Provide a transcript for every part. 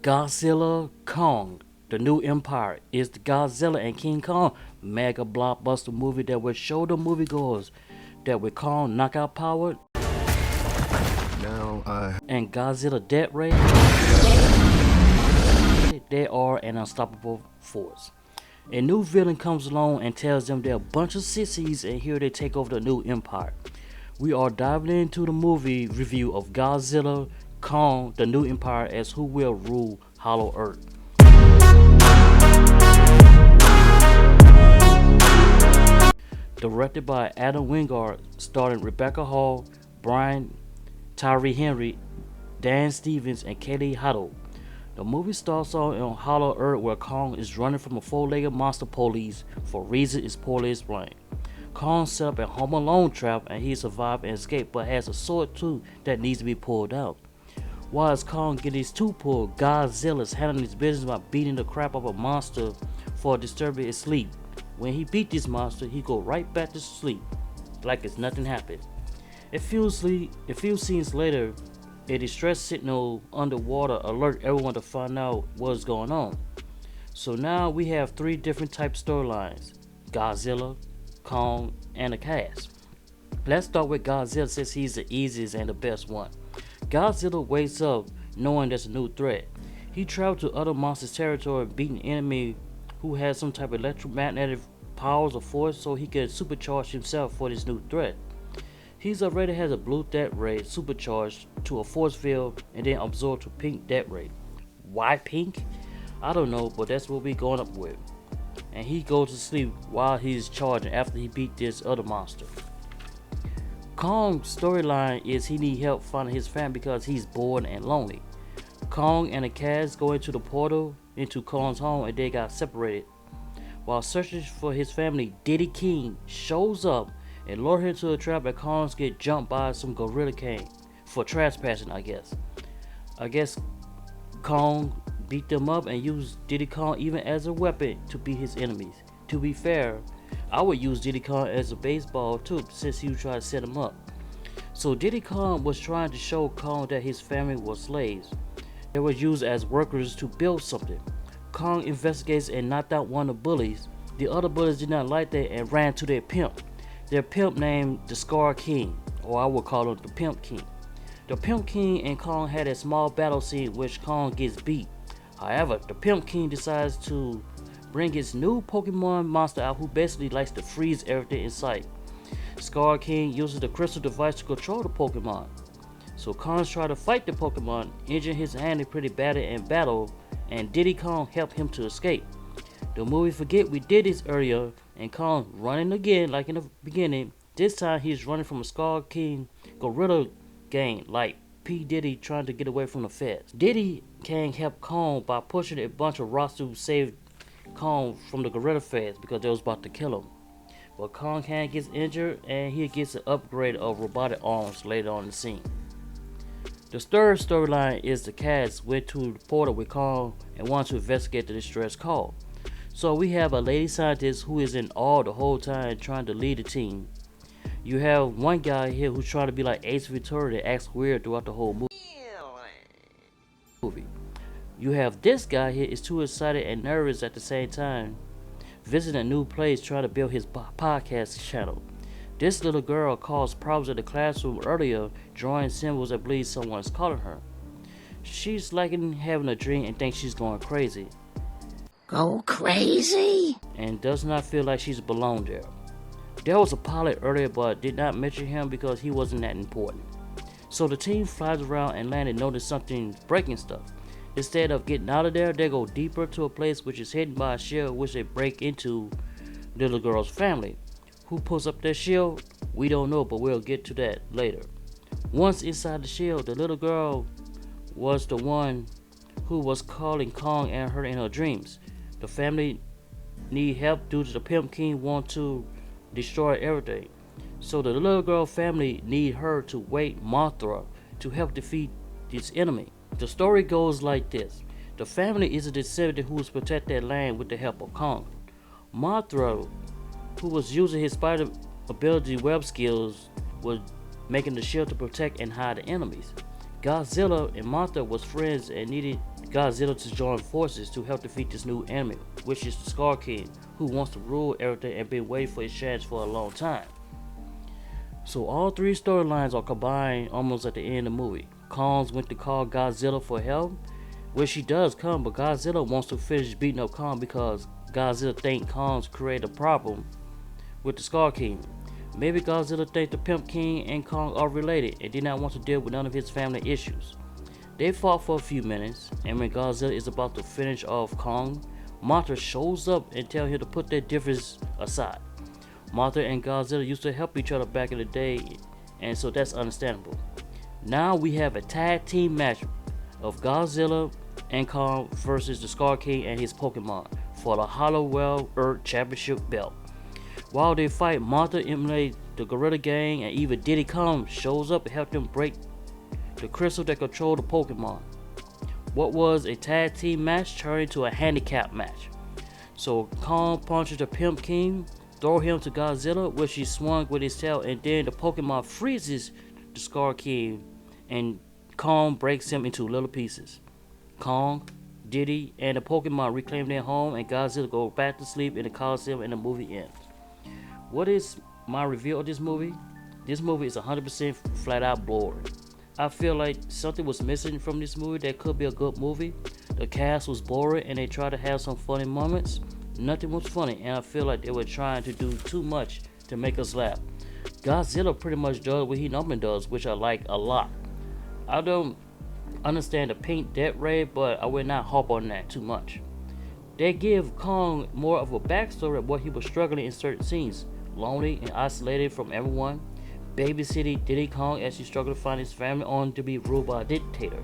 Godzilla Kong, the new empire, is the Godzilla and King Kong mega blockbuster movie that will show the moviegoers that with Kong knockout power and Godzilla death ray, they are an unstoppable force. A new villain comes along and tells them they're a bunch of sissies and here they take over the new empire. We are diving into the movie review of Godzilla, Kong, the new empire as who will rule Hollow Earth. Directed by Adam Wingard, starring Rebecca Hall, Brian Tyree Henry, Dan Stevens, and Katie Huddle. The movie starts off on Hollow Earth where Kong is running from a four-legged monster police for reasons is poorly explained. Kong set up a Home Alone trap and he survived and escaped but has a sword too that needs to be pulled out. While Kong getting his tooth pulled, Godzilla is handling his business by beating the crap out of a monster for disturbing his sleep. When he beat this monster, he go right back to sleep like it's nothing happened. A few scenes later, a distress signal underwater alert everyone to find out what's going on. So now we have three different type storylines: Godzilla, Kong, and the cast. Let's start with Godzilla since he's the easiest and the best one. Godzilla wakes up knowing there's a new threat. He travels to other monsters' territory and beat an enemy who has some type of electromagnetic powers or force so he can supercharge himself for this new threat. He's already has a blue death ray supercharged to a force field and then absorbed to pink death ray. Why pink? I don't know, but that's what we going up with. And he goes to sleep while he's charging after he beat this other monster. Kong's storyline is he need help finding his family because he's bored and lonely. Kong and the cats go into the portal into Kong's home and they got separated. While searching for his family, Diddy King shows up and lure him to a trap and Kong get jumped by some gorilla king for trespassing, I guess Kong beat them up and used Diddy Kong even as a weapon to beat his enemies. To be fair, I would use Diddy Kong as a baseball too since he would try to set him up. So Diddy Kong was trying to show Kong that his family was slaves. They were used as workers to build something. Kong investigates and knocked out one of the bullies. The other bullies did not like that and ran to their pimp. Their pimp named the Scar King, or I would call him the Pimp King. The Pimp King and Kong had a small battle scene which Kong gets beat. However, the Pimp King decides to bring his new Pokemon monster out who basically likes to freeze everything in sight. Scar King uses the crystal device to control the Pokemon. So Kong's try to fight the Pokemon, injuring his hand pretty badly in battle, and Diddy Kong helped him to escape. The movie forget we did this earlier, and Kong running again like in the beginning. This time he's running from a Scar King gorilla gang like P. Diddy trying to get away from the feds. Diddy Kong helped Kong by pushing a bunch of rocks to save Kong from the gorilla feds because they was about to kill him. But Kong Kang gets injured and he gets an upgrade of robotic arms later on in the scene. The third storyline is the cats went to the portal with Kong and wanted to investigate the distress call. So we have a lady scientist who is in awe the whole time trying to lead the team. You have one guy here who's trying to be like Ace Ventura that acts weird throughout the whole movie. You have this guy here is too excited and nervous at the same time, visiting a new place trying to build his podcast channel. This little girl caused problems in the classroom earlier, drawing symbols that believes someone's calling her. She's liking having a dream and thinks she's going crazy. Go crazy? And does not feel like she's belong there. There was a pilot earlier but did not mention him because he wasn't that important. So the team flies around and land and notice something breaking stuff. Instead of getting out of there, they go deeper to a place which is hidden by a shield which they break into the little girl's family. Who pulls up their shield? We don't know, but we'll get to that later. Once inside the shield, the little girl was the one who was calling Kong and her in her dreams. The family need help due to the Pimp King want to destroy everything. So the little girl family need her to wait Mothra to help defeat this enemy. The story goes like this. The family is a descendant who was protect their land with the help of Kong. Mothra, who was using his spider ability web skills, was making the shield to protect and hide the enemies. Godzilla and Mothra was friends and needed Godzilla to join forces to help defeat this new enemy, which is the Scar King, who wants to rule everything and been waiting for his chance for a long time. So all three storylines are combined almost at the end of the movie. Kong went to call Godzilla for help, which he does come, but Godzilla wants to finish beating up Kong because Godzilla thinks Kong's created a problem with the Scar King. Maybe Godzilla thinks the Pimp King and Kong are related and did not want to deal with none of his family issues. They fought for a few minutes, and when Godzilla is about to finish off Kong, Mothra shows up and tells him to put their difference aside. Mothra and Godzilla used to help each other back in the day, and so that's understandable. Now we have a tag team match of Godzilla and Kong versus the Scar King and his Pokemon for the Hollowell Earth Championship belt. While they fight, Mothra eliminates the Gorilla Gang, and even Diddy Kong shows up and helps them break the crystal that control the Pokemon. What was a tag team match turned into a handicap match. So Kong punches the Pimp King, throw him to Godzilla, which he swung with his tail, and then the Pokemon freezes the Scar King, and Kong breaks him into little pieces. Kong, Diddy, and the Pokemon reclaim their home, and Godzilla goes back to sleep in the Coliseum, and the movie ends. What is my review of this movie? This movie is 100% flat out boring. I feel like something was missing from this movie that could be a good movie. The cast was boring and they tried to have some funny moments. Nothing was funny, and I feel like they were trying to do too much to make us laugh. Godzilla pretty much does what he normally does, which I like a lot. I don't understand the pink death ray, but I will not harp on that too much. They give Kong more of a backstory of what he was struggling in certain scenes, lonely and isolated from everyone, babysitting Diddy Kong as he struggled to find his family on to be ruled by a dictator.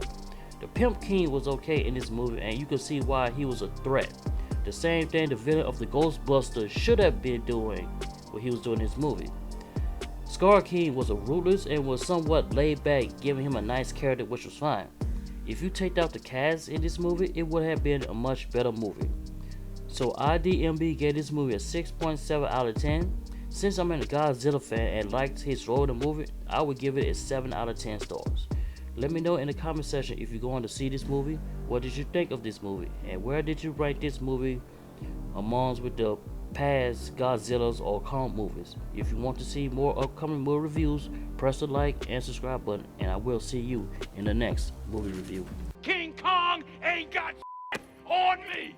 The Pimp King was okay in this movie, and you can see why he was a threat. The same thing the villain of the Ghostbusters should have been doing what he was doing in this movie. Scar King was a ruthless and was somewhat laid back, giving him a nice character, which was fine. If you take out the cast in this movie, it would have been a much better movie. So IDMB gave this movie a 6.7 out of 10. Since I'm a Godzilla fan and liked his role in the movie, I would give it a 7 out of 10 stars. Let me know in the comment section if you're going to see this movie. What did you think of this movie? And where did you rank this movie amongst with the past Godzillas or Kong movies? If you want to see more upcoming movie reviews, press the like and subscribe button, and I will see you in the next movie review. King Kong ain't got on me!